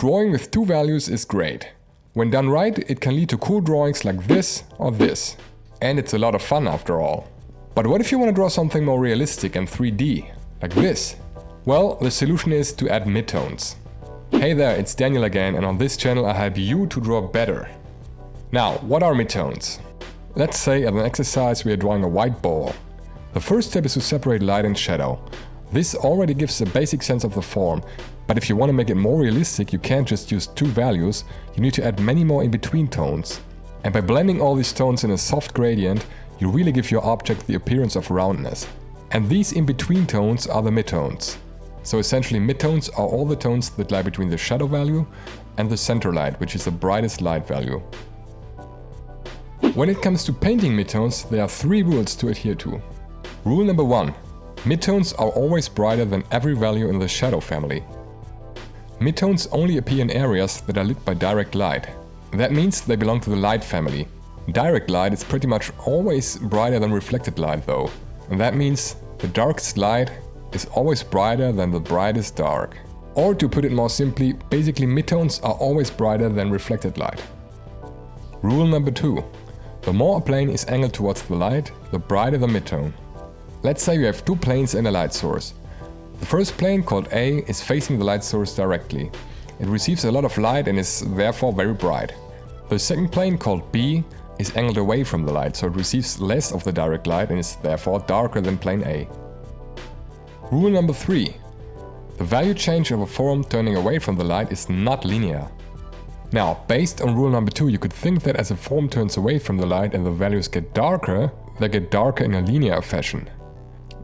Drawing with two values is great. When done right, it can lead to cool drawings like this or this. And it's a lot of fun after all. But what if you want to draw something more realistic and 3D, like this? Well, the solution is to add midtones. Hey there, it's Daniel again, and on this channel I help you to draw better. Now, what are midtones? Let's say as an exercise we are drawing a white ball. The first step is to separate light and shadow. This already gives a basic sense of the form, but if you want to make it more realistic, you can't just use two values, you need to add many more in-between tones. And by blending all these tones in a soft gradient, you really give your object the appearance of roundness. And these in-between tones are the midtones. So essentially midtones are all the tones that lie between the shadow value and the center light, which is the brightest light value. When it comes to painting midtones, there are three rules to adhere to. Rule number 1. Midtones are always brighter than every value in the shadow family. Midtones only appear in areas that are lit by direct light. That means they belong to the light family. Direct light is pretty much always brighter than reflected light though. And that means the darkest light is always brighter than the brightest dark. Or to put it more simply, basically midtones are always brighter than reflected light. Rule number 2. The more a plane is angled towards the light, the brighter the midtone. Let's say you have two planes and a light source. The first plane, called A, is facing the light source directly. It receives a lot of light and is therefore very bright. The second plane, called B, is angled away from the light, so it receives less of the direct light and is therefore darker than plane A. Rule number 3. The value change of a form turning away from the light is not linear. Now, based on rule number 2, you could think that as a form turns away from the light and the values get darker, they get darker in a linear fashion.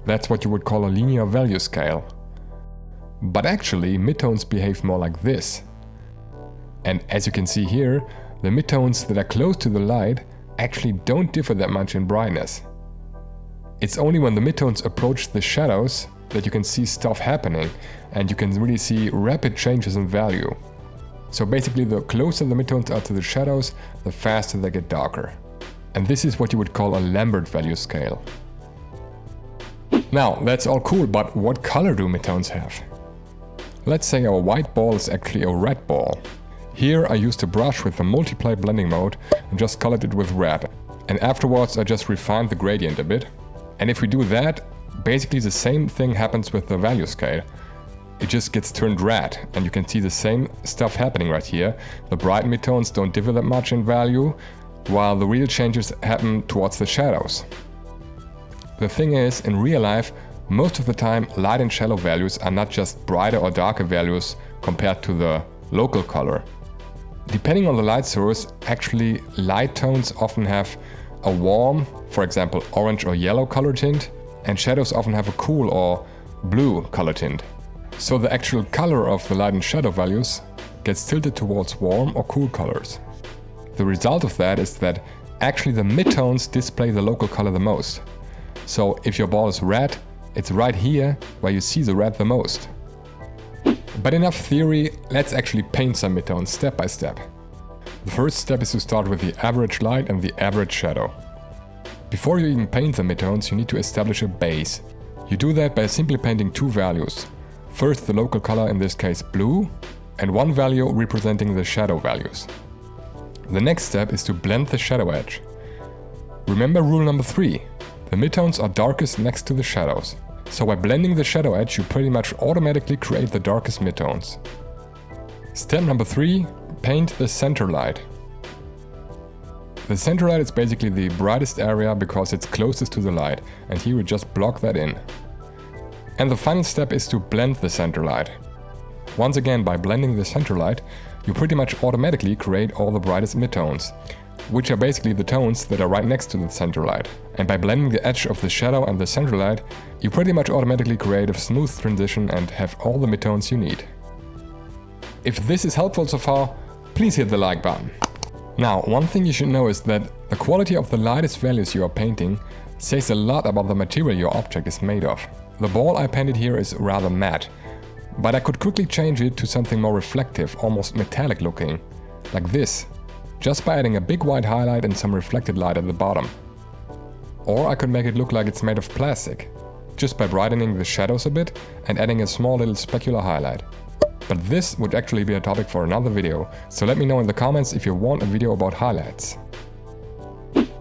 That's what you would call a linear value scale. But actually, midtones behave more like this. And as you can see here, the midtones that are close to the light actually don't differ that much in brightness. It's only when the midtones approach the shadows that you can see stuff happening, and you can really see rapid changes in value. So basically, the closer the midtones are to the shadows, the faster they get darker. And this is what you would call a Lambert value scale. Now, that's all cool, but what color do midtones have? Let's say our white ball is actually a red ball. Here I used a brush with the multiply blending mode and just colored it with red. And afterwards I just refined the gradient a bit. And if we do that, basically the same thing happens with the value scale. It just gets turned red, and you can see the same stuff happening right here. The bright midtones don't differ that much in value, while the real changes happen towards the shadows. The thing is, in real life, most of the time light and shadow values are not just brighter or darker values compared to the local color. Depending on the light source, actually light tones often have a warm, for example orange or yellow color tint, and shadows often have a cool or blue color tint. So the actual color of the light and shadow values gets tilted towards warm or cool colors. The result of that is that actually the midtones display the local color the most. So if your ball is red, it's right here where you see the red the most. But enough theory, let's actually paint some midtones step by step. The first step is to start with the average light and the average shadow. Before you even paint the midtones, you need to establish a base. You do that by simply painting two values. First the local color, in this case blue, and one value representing the shadow values. The next step is to blend the shadow edge. Remember rule number 3. The midtones are darkest next to the shadows. So by blending the shadow edge, you pretty much automatically create the darkest midtones. Step number 3. Paint the center light. The center light is basically the brightest area because it's closest to the light, and here we just block that in. And the final step is to blend the center light. Once again, by blending the center light, you pretty much automatically create all the brightest midtones, which are basically the tones that are right next to the center light. And by blending the edge of the shadow and the center light, you pretty much automatically create a smooth transition and have all the midtones you need. If this is helpful so far, please hit the like button. Now, one thing you should know is that the quality of the lightest values you are painting says a lot about the material your object is made of. The ball I painted here is rather matte, but I could quickly change it to something more reflective, almost metallic looking, like this, just by adding a big white highlight and some reflected light at the bottom. Or I could make it look like it's made of plastic, just by brightening the shadows a bit and adding a small little specular highlight. but this would actually be a topic for another video, so let me know in the comments if you want a video about highlights.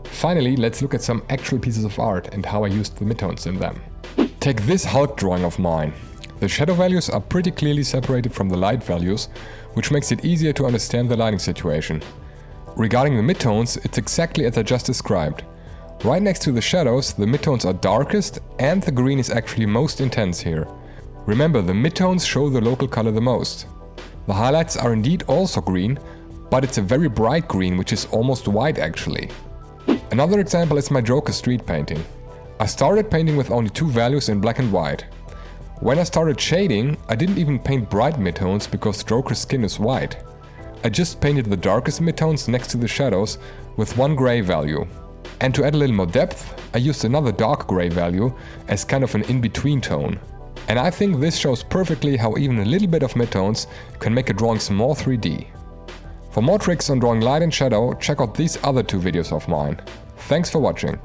Finally, let's look at some actual pieces of art and how I used the midtones in them. Take this Hulk drawing of mine. The shadow values are pretty clearly separated from the light values, which makes it easier to understand the lighting situation. Regarding the midtones, it's exactly as I just described. Right next to the shadows, the midtones are darkest and the green is actually most intense here. Remember, the midtones show the local color the most. The highlights are indeed also green, but it's a very bright green, which is almost white actually. Another example is my Joker street painting. I started painting with only 2 values in black and white. When I started shading, I didn't even paint bright midtones because Joker's skin is white. I just painted the darkest midtones next to the shadows with 1 gray value. And to add a little more depth, I used another dark gray value as kind of an in-between tone. And I think this shows perfectly how even a little bit of midtones can make a drawing more 3D. For more tricks on drawing light and shadow, check out these other 2 videos of mine. Thanks for watching.